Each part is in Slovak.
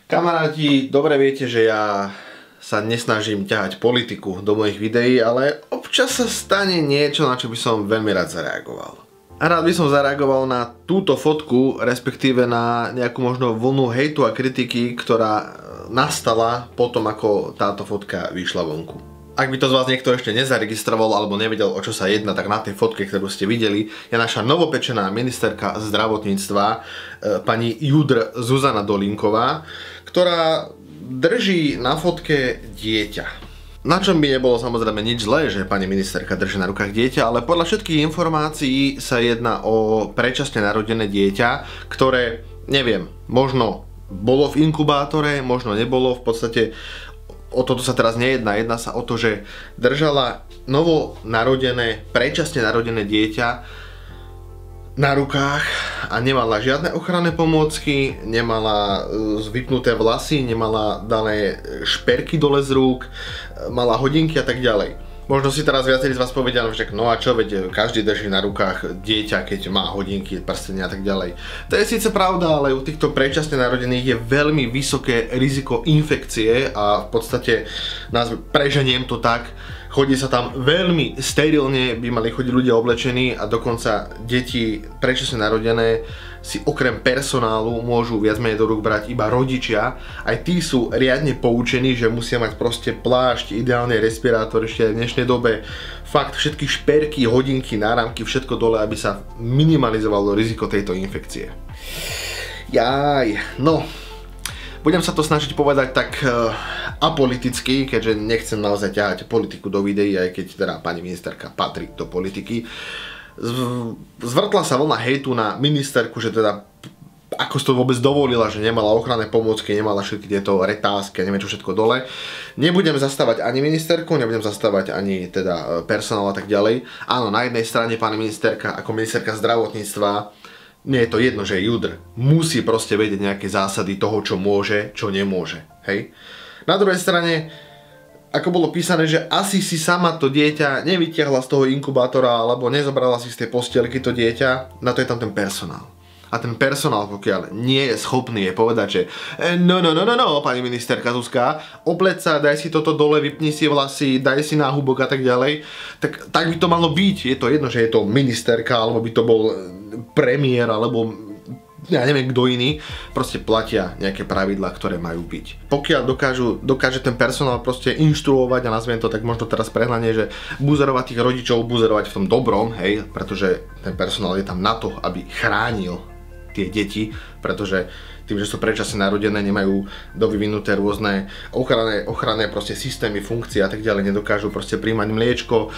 Kamaráti, dobre viete, že ja sa nesnažím ťahať politiku do mojich videí, ale občas sa stane niečo, na čo by som veľmi rád zareagoval. A rád by som zareagoval na túto fotku, respektíve na nejakú možno vlnu hejtu a kritiky, ktorá nastala potom, ako táto fotka vyšla vonku. Ak by to z vás niekto ešte nezaregistroval alebo nevedel, o čo sa jedná, tak na tej fotke, ktorú ste videli, je naša novopečená ministerka zdravotníctva, pani Judr Zuzana Dolinková, ktorá drží na fotke dieťa. Na čom by nebolo samozrejme nič zlé, že pani ministerka drží na rukách dieťa, ale podľa všetkých informácií sa jedná o predčasne narodené dieťa, ktoré, neviem, možno bolo v inkubátore, možno nebolo, v podstate o toto sa teraz nejedná, jedná sa o to, že držala novonarodené, predčasne narodené dieťa na rukách a nemala žiadne ochranné pomôcky, nemala vypnuté vlasy, nemala dané šperky dole z rúk, mala hodinky a tak ďalej. Možno si teraz viacerí z vás povedali, že no a čo, veď každý drží na rukách dieťa, keď má hodinky, prstenia a tak ďalej. To je síce pravda, ale u týchto predčasne narodených je veľmi vysoké riziko infekcie a v podstate preženiem to tak, chodí sa tam veľmi sterilne, by mali chodiť ľudia oblečení a dokonca deti predčasne narodené si okrem personálu môžu viac menej do rúk brať iba rodičia. Aj tí sú riadne poučení, že musia mať proste plášť, ideálne respirátor ešte aj v dnešnej dobe. Fakt, všetky šperky, hodinky, náramky, všetko dole, aby sa minimalizovalo riziko tejto infekcie. Jaj, no. Budem sa to snažiť povedať tak apoliticky, keďže nechcem naozaj ťahať politiku do videí, aj keď teda pani ministerka patrí do politiky. Zvrtla sa vlna hejtu na ministerku, že teda ako si to vôbec dovolila, že nemala ochranné pomôcky, nemala všetky tieto retázky, neviem čo všetko dole. Nebudem zastávať ani ministerku, nebudem zastávať ani teda personál a tak ďalej. Áno, na jednej strane pani ministerka, ako ministerka zdravotníctva, nie je to jedno, že je Judr, musí proste vedieť nejaké zásady toho, čo môže, čo nemôže, hej. Na druhej strane, ako bolo písané, že asi si sama to dieťa nevytiahla z toho inkubátora alebo nezobrala si z tej postielky to dieťa, na to je tam ten personál. A ten personál, pokiaľ nie je schopný je povedať, že no, pani ministerka Zuzka, opleť sa, daj si toto dole, vypni si vlasy, daj si náhubok a tak ďalej, tak by to malo byť. Je to jedno, že je to ministerka, alebo by to bol premiér, alebo ja neviem kto iný, proste platia nejaké pravidlá, ktoré majú byť. Pokiaľ dokáže ten personál proste inštruovať, a nazviem to tak možno teraz prehnanie, že buzerovať tých rodičov, buzerovať v tom dobrom, hej, pretože ten personál je tam na to, aby chránil tie deti, pretože tým, že sú predčasne narodené, nemajú dovyvinuté rôzne ochranné proste systémy, funkcie a tak ďalej, nedokážu proste príjmať mliečko,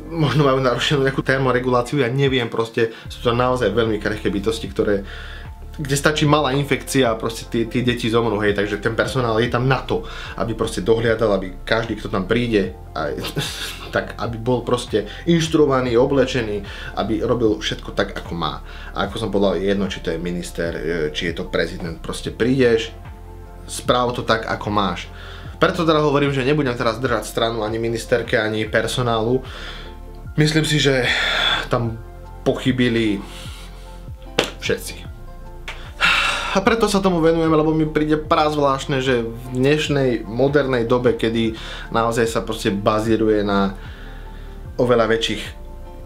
možno majú narušenú nejakú termoreguláciu, ja neviem, proste sú to naozaj veľmi krehké bytosti, kde stačí malá infekcia a proste tie deti zomrú, hej, takže ten personál je tam na to, aby proste dohliadal, aby každý, kto tam príde, tak aby bol proste inštruovaný, oblečený, aby robil všetko tak, ako má. A ako som povedal, jedno, či to je minister, či je to prezident, proste prídeš, správ to tak, ako máš. Preto teda hovorím, že nebudem teraz držať stranu ani ministerke, ani personálu. Myslím si, že tam pochybili všetci. A preto sa tomu venujem, lebo mi príde prazvláštne, že v dnešnej modernej dobe, kedy naozaj sa proste bazíruje na oveľa väčších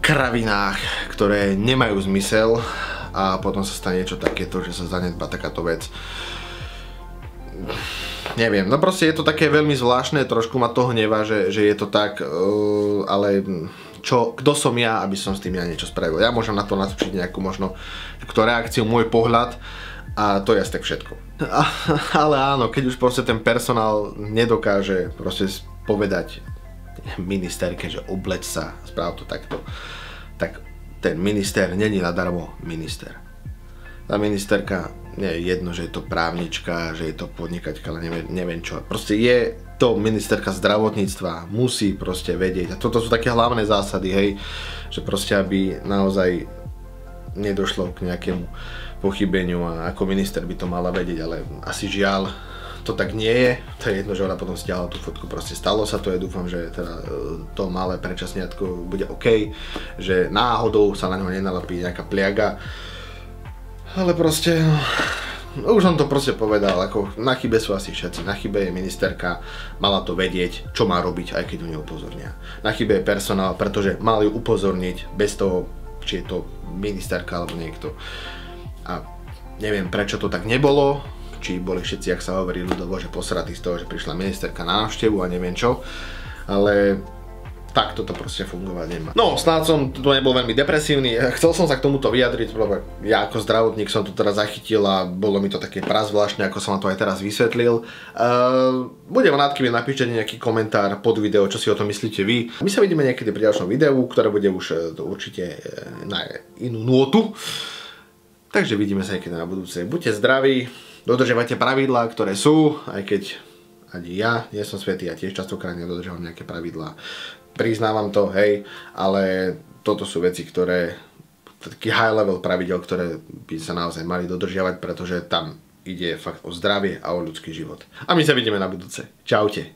kravinách, ktoré nemajú zmysel a potom sa stane niečo takéto, že sa zanedbá takáto vec. Neviem, no proste je to také veľmi zvláštne, trošku ma to hnevá, že je to tak, ale kto som ja, aby som s tým ja niečo spravil. Ja môžem na to natočiť nejakú možno takúto reakciu, môj pohľad. A to je asi tak všetko. Ale áno, keď už proste ten personál nedokáže proste povedať ministerke, že obleč sa, správ to takto, tak ten minister není nadarmo minister. Tá ministerka, nie je jedno, že je to právnička, že je to podnikateľka, ale neviem čo. Proste je to ministerka zdravotníctva, musí proste vedieť. A toto sú také hlavné zásady, hej, že proste aby naozaj nedošlo k nejakému pochybeniu a ako minister by to mala vedieť, ale asi žiaľ to tak nie je. To je jedno, že ona potom stiahla tú fotku, proste stalo sa to, ja dúfam, že teda to malé predčasniatko bude OK, že náhodou sa na ňo nenalepí nejaká pliaga, ale proste už som to proste povedal, ako na chybe sú asi všetci. Na chybe je ministerka, mala to vedieť, čo má robiť, aj keď ju neupozornia. Na chybe je personál, pretože mali ju upozorniť bez toho, či je to ministerka alebo niekto. A neviem, prečo to tak nebolo, či boli všetci, ak sa hovorí ľudovo, že posratí z toho, že prišla ministerka na návštevu a neviem čo, ale takto to proste fungovať nemá. No, snáď som tu nebol veľmi depresívny, chcel som sa k tomuto vyjadriť, lebo ja ako zdravotník som to teraz zachytil a bolo mi to také prazvláštne, ako som vám to aj teraz vysvetlil. Budem rád, keď napíšete nejaký komentár pod video, čo si o tom myslíte vy. My sa vidíme niekedy pri ďalšom videu, ktoré bude už určite na inú nôtu. Takže vidíme sa niekedy na budúce. Buďte zdraví, dodržiavajte pravidlá, ktoré sú, aj keď ani ja nie som svätý a tiež častokrát nedodržiavam nejaké pravidlá. Priznávam to, hej, ale toto sú veci, ktoré, taký high level pravidel, ktoré by sa naozaj mali dodržiavať, pretože tam ide fakt o zdravie a o ľudský život. A my sa vidíme na budúce. Čaute.